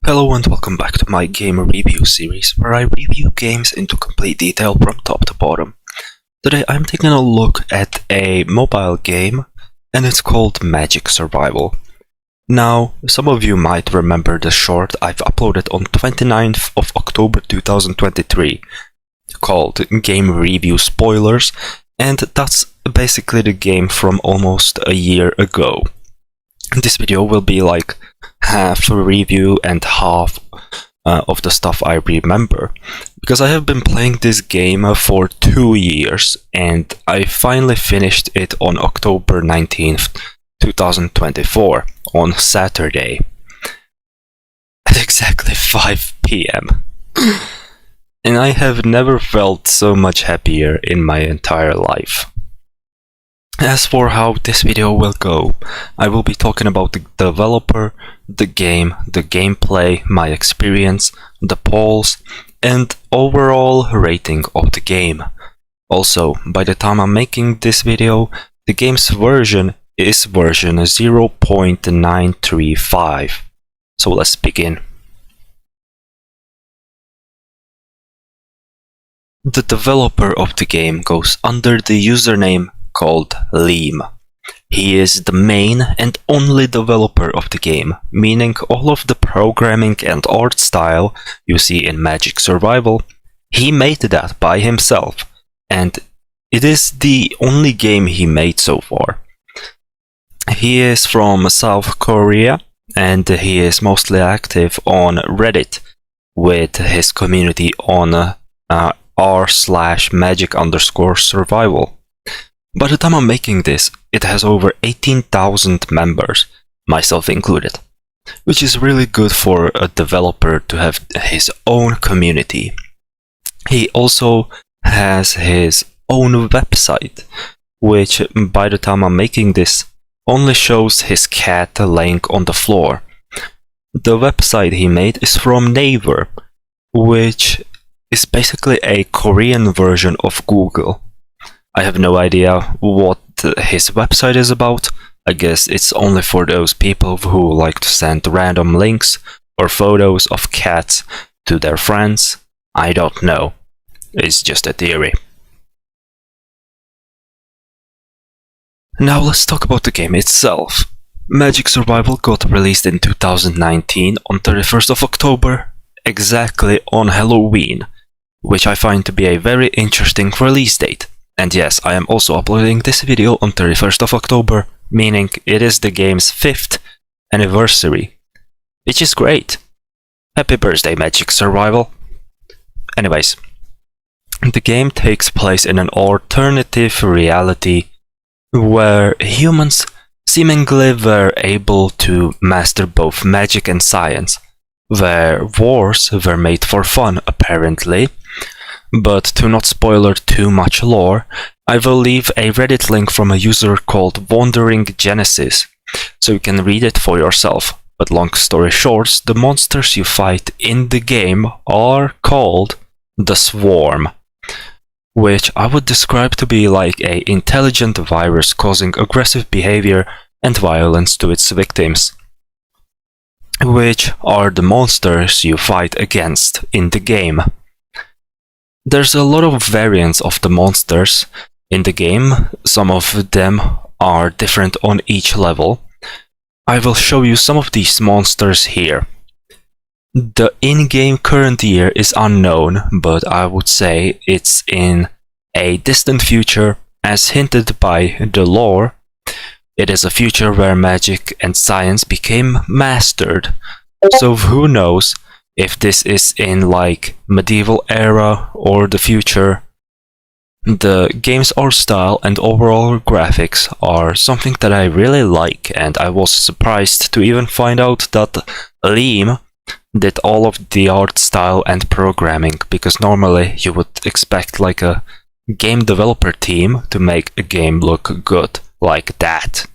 Hello and welcome back to my game review series, where I review games into complete detail from top to bottom. Today I'm taking a look at a mobile game, and it's called Magic Survival. Now, some of you might remember the short I've uploaded on 29th of October 2023, called Game Review Spoilers, and that's basically the game from almost a year ago. This video will be like half a review and half of the stuff I remember, because I have been playing this game for 2 years and I finally finished it on October 19th, 2024, on Saturday at exactly 5 PM. And I have never felt so much happier in my entire life. As for how this video will go, I will be talking about the developer, the game, the gameplay, my experience, the polls, and overall rating of the game. Also, by the time I'm making this video, the game's version is version 0.935. So let's begin. The developer of the game goes under the username called Leme. He is the main and only developer of the game, meaning all of the programming and art style you see in Magic Survival, he made that by himself, and it is the only game he made so far. He is from South Korea, and he is mostly active on Reddit with his community on r/magic_survival. By the time I'm making this, it has over 18,000 members, myself included, which is really good for a developer to have his own community. He also has his own website, which by the time I'm making this only shows his cat laying on the floor. The website he made is from Naver, which is basically a Korean version of Google. I have no idea what his website is about. I guess it's only for those people who like to send random links or photos of cats to their friends. I don't know. It's just a theory. Now let's talk about the game itself. Magic Survival got released in 2019 on 31st of October, exactly on Halloween, which I find to be a very interesting release date. And yes, I am also uploading this video on 31st of October, meaning it is the game's 5th anniversary, which is great. Happy birthday, Magic Survival. Anyways, the game takes place in an alternative reality where humans seemingly were able to master both magic and science, where wars were made for fun, apparently. But to not spoiler too much lore, I will leave a Reddit link from a user called Wandering Genesis, so you can read it for yourself. But long story short, the monsters you fight in the game are called the Swarm, which I would describe to be like an intelligent virus causing aggressive behavior and violence to its victims, which are the monsters you fight against in the game. There's a lot of variants of the monsters in the game. Some of them are different on each level. I will show you some of these monsters here. The in-game current year is unknown, but I would say it's in a distant future, as hinted by the lore. It is a future where magic and science became mastered, so who knows if this is in like medieval era or the future. The game's art style and overall graphics are something that I really like, and I was surprised to even find out that Leme did all of the art style and programming, because normally you would expect like a game developer team to make a game look good like that.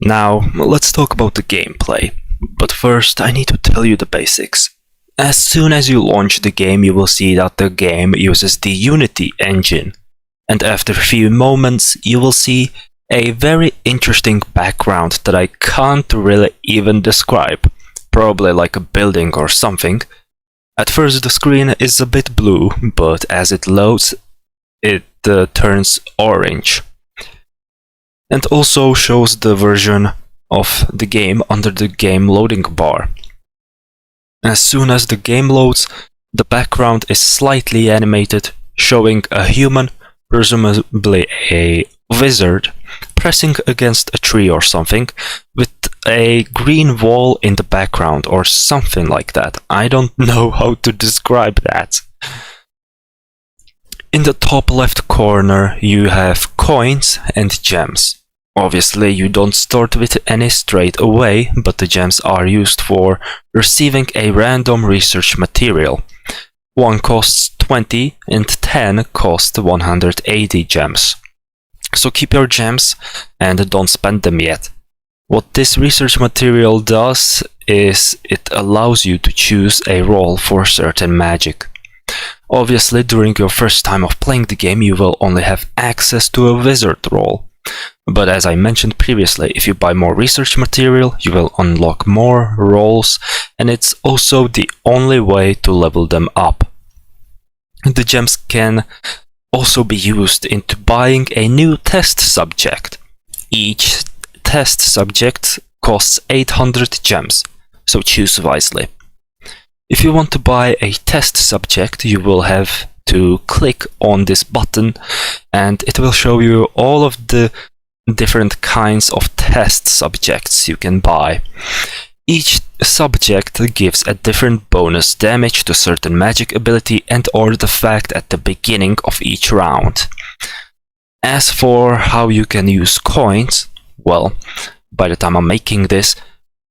Now, let's talk about the gameplay, but first I need to tell you the basics. As soon as you launch the game, you will see that the game uses the Unity engine, and after a few moments you will see A very interesting background that I can't really even describe, probably like a building or something. At first the screen is a bit blue, but as it loads, it turns orange. And also shows the version of the game under the game loading bar. As soon as the game loads, the background is slightly animated, showing a human, presumably a wizard, pressing against a tree or something, with a green wall in the background or something like that. I don't know how to describe that. In the top left corner you have coins and gems. Obviously you don't start with any straight away, but the gems are used for receiving a random research material. One costs 20 and 10 cost 180 gems. So keep your gems and don't spend them yet. What this research material does is it allows you to choose a role for certain magic. Obviously, during your first time of playing the game, you will only have access to a wizard role. But as I mentioned previously, if you buy more research material, you will unlock more roles, and it's also the only way to level them up. The gems can also be used into buying a new test subject. Each test subject costs 800 gems, so choose wisely. If you want to buy a test subject, you will have to click on this button and it will show you all of the different kinds of test subjects you can buy. Each subject gives a different bonus damage to certain magic ability and artifact at the beginning of each round. As for how you can use coins, well, by the time I'm making this,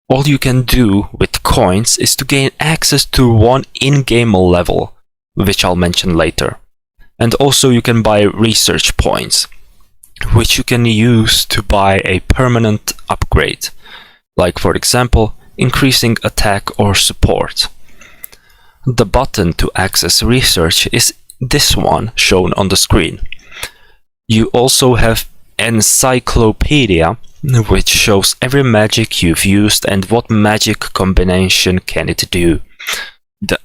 all you can do with coins is to gain access to one in-game level, which I'll mention later. And also you can buy research points, which you can use to buy a permanent upgrade, like for example, increasing attack or support. The button to access research is this one shown on the screen. You also have Encyclopedia, which shows every magic you've used and what magic combination can it do. The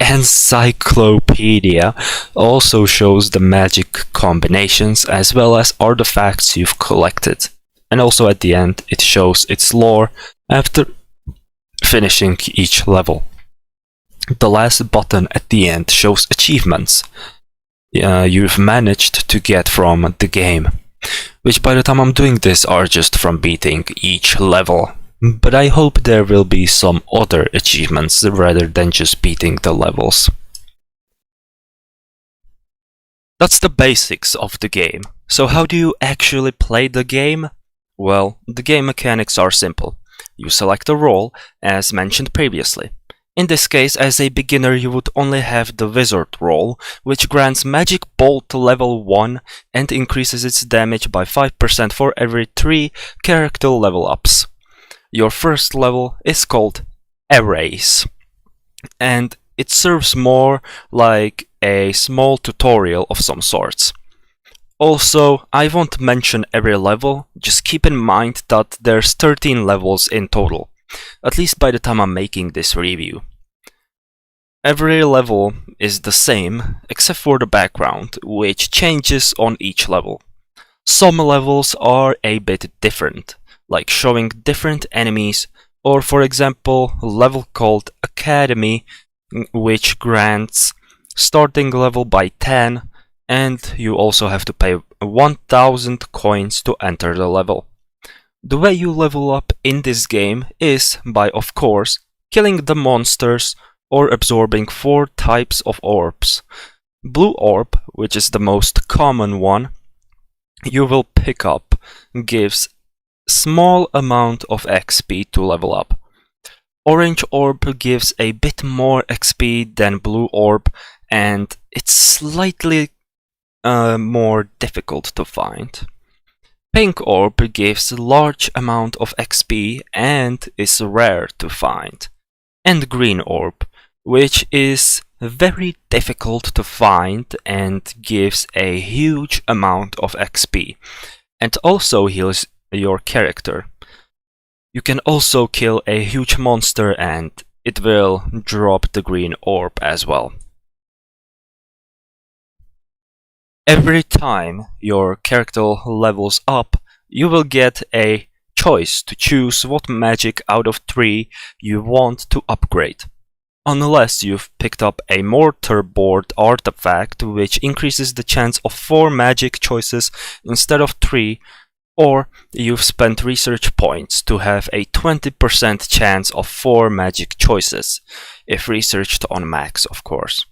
Encyclopedia also shows the magic combinations as well as artifacts you've collected. And also at the end it shows its lore after finishing each level. The last button at the end shows achievements you've managed to get from the game, which by the time I'm doing this are just from beating each level. But I hope there will be some other achievements rather than just beating the levels. That's the basics of the game. So how do you actually play the game? Well, the game mechanics are simple. You select a role, as mentioned previously. In this case, as a beginner, you would only have the Wizard role, which grants Magic Bolt level 1 and increases its damage by 5% for every 3 character level ups. Your first level is called Erase, and it serves more like a small tutorial of some sorts. Also, I won't mention every level, just keep in mind that there's 13 levels in total, at least by the time I'm making this review. Every level is the same, except for the background, which changes on each level. Some levels are a bit different, like showing different enemies, or for example, a level called Academy, which grants starting level by 10, and you also have to pay 1000 coins to enter the level. The way you level up in this game is by, of course, killing the monsters or absorbing 4 types of orbs. Blue orb, which is the most common one, you will pick up, gives small amount of XP to level up. Orange orb gives a bit more XP than blue orb, and it's slightly more difficult to find. Pink orb gives a large amount of XP and is rare to find. And green orb which is very difficult to find and gives a huge amount of XP, and also heals your character. You can also kill a huge monster and it will drop the green orb as well. Every time your character levels up, you will get a choice to choose what magic out of 3 you want to upgrade. Unless you've picked up a mortarboard artifact, which increases the chance of 4 magic choices instead of 3, or you've spent research points to have a 20% chance of 4 magic choices, if researched on max, of course.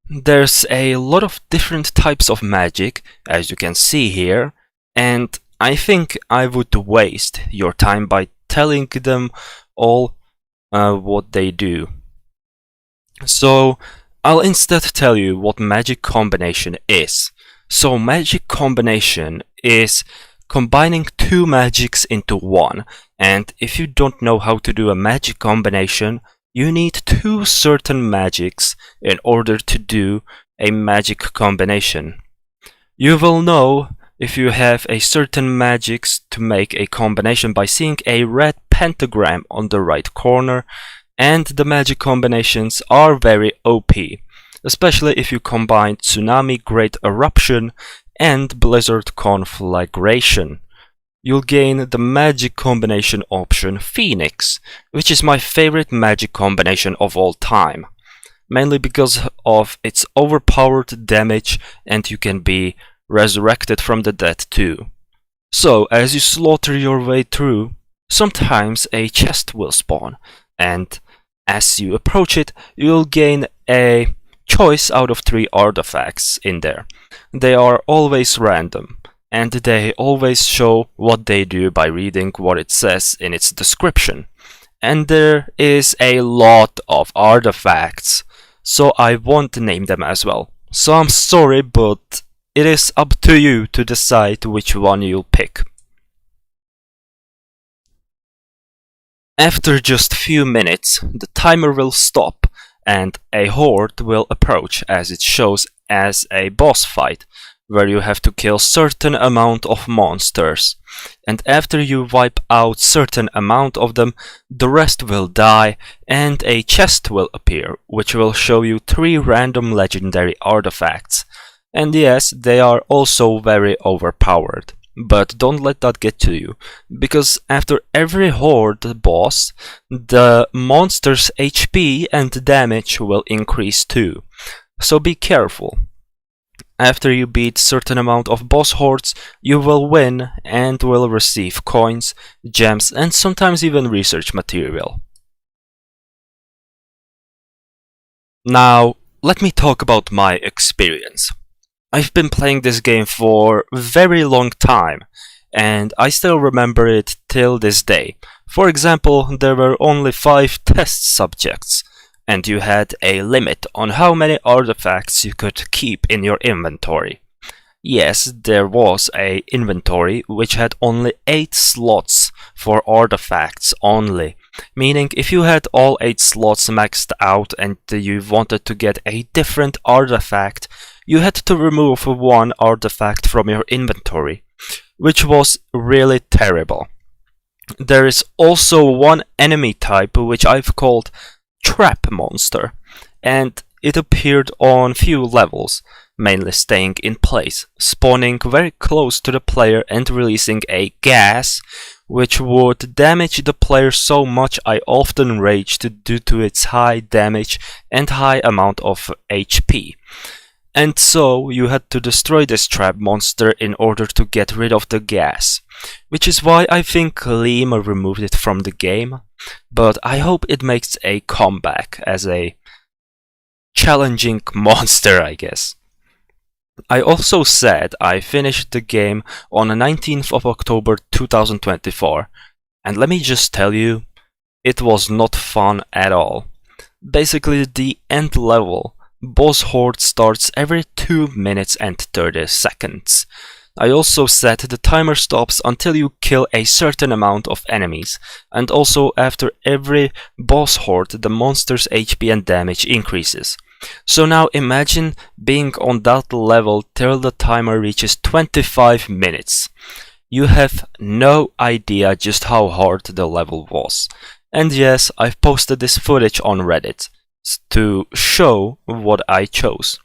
There's a lot of different types of magic, as you can see here, and I think I would waste your time by telling them all what they do. So I'll instead tell you what magic combination is. So magic combination is combining 2 magics into 1, and if you don't know how to do a magic combination, you need 2 certain magics in order to do a magic combination. You will know if you have a certain magics to make a combination by seeing a red pentagram on the right corner, and the magic combinations are very OP, especially if you combine Tsunami Great Eruption and Blizzard Conflagration. You'll gain the magic combination option Phoenix, which is my favorite magic combination of all time, mainly because of its overpowered damage and you can be resurrected from the dead too. So as you slaughter your way through, sometimes a chest will spawn, and as you approach it, you'll gain a choice out of 3 artifacts in there. They are always random, and they always show what they do by reading what it says in its description. And there is a lot of artifacts, so I won't name them as well. So I'm sorry, but it is up to you to decide which one you'll pick. After just few minutes, the timer will stop and a horde will approach, as it shows as a boss fight, where you have to kill certain amount of monsters. And after you wipe out certain amount of them, the rest will die and a chest will appear, which will show you 3 random legendary artifacts. And yes, they are also very overpowered. But don't let that get to you, because after every horde boss, the monster's HP and damage will increase too. So be careful. After you beat certain amount of boss hordes, you will win and will receive coins, gems, and sometimes even research material. Now, let me talk about my experience. I've been playing this game for a very long time, and I still remember it till this day. For example, there were only 5 test subjects, and you had a limit on how many artifacts you could keep in your inventory. Yes, there was an inventory which had only 8 slots for artifacts only, meaning if you had all 8 slots maxed out and you wanted to get a different artifact, you had to remove 1 artifact from your inventory, which was really terrible. There is also one enemy type which I've called Trap Monster, and it appeared on few levels, mainly staying in place, spawning very close to the player and releasing a gas which would damage the player so much I often raged due to its high damage and high amount of HP. And so you had to destroy this trap monster in order to get rid of the gas, which is why I think Leme removed it from the game, but I hope it makes a comeback as a challenging monster, I guess. I also said I finished the game on the 19th of October 2024, and let me just tell you, it was not fun at all. Basically, the end level boss horde starts every 2 minutes and 30 seconds. I also set the timer stops until you kill a certain amount of enemies, and also after every boss horde the monster's HP and damage increases. So now imagine being on that level till the timer reaches 25 minutes. You have no idea just how hard the level was. And yes, I've posted this footage on Reddit to show what I chose.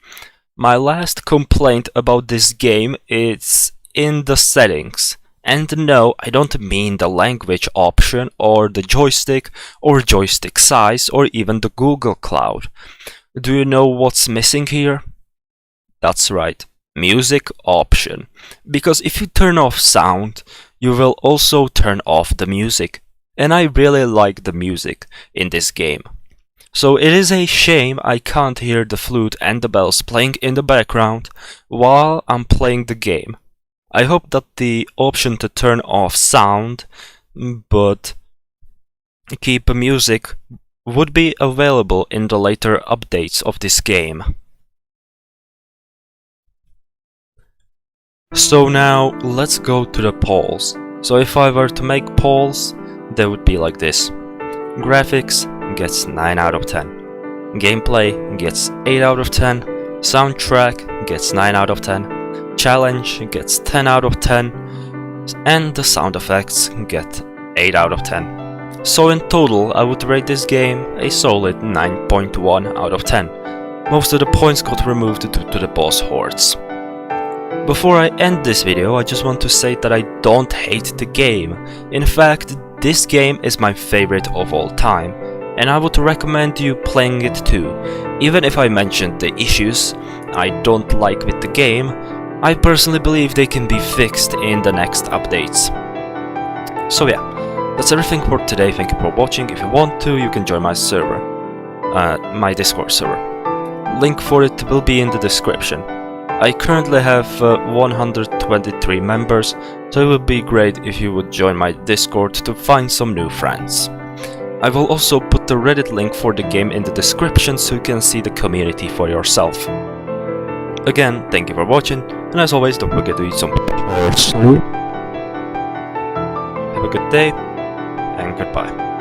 My last complaint about this game is in the settings. And no, I don't mean the language option or the joystick or joystick size or even the Google Cloud. Do you know what's missing here? That's right, music option. Because if you turn off sound, you will also turn off the music. And I really like the music in this game. So it is a shame I can't hear the flute and the bells playing in the background while I'm playing the game. I hope that the option to turn off sound but keep music would be available in the later updates of this game. So now let's go to the polls. So if I were to make polls, they would be like this. Graphics gets 9 out of 10. Gameplay gets 8 out of 10. Soundtrack gets 9 out of 10. Challenge gets 10 out of 10. And the sound effects get 8 out of 10. So in total, I would rate this game a solid 9.1 out of 10. Most of the points got removed due to the boss hordes. Before I end this video, I just want to say that I don't hate the game. In fact, this game is my favorite of all time, and I would recommend you playing it too. Even if I mentioned the issues I don't like with the game, I personally believe they can be fixed in the next updates. So yeah, that's everything for today. Thank you for watching. If you want to, you can join my server, my Discord server. Link for it will be in the description. I currently have 123 members, so it would be great if you would join my Discord to find some new friends. I will also put the Reddit link for the game in the description so you can see the community for yourself. Again, thank you for watching, and as always, don't forget to eat some. Have a good day, and goodbye.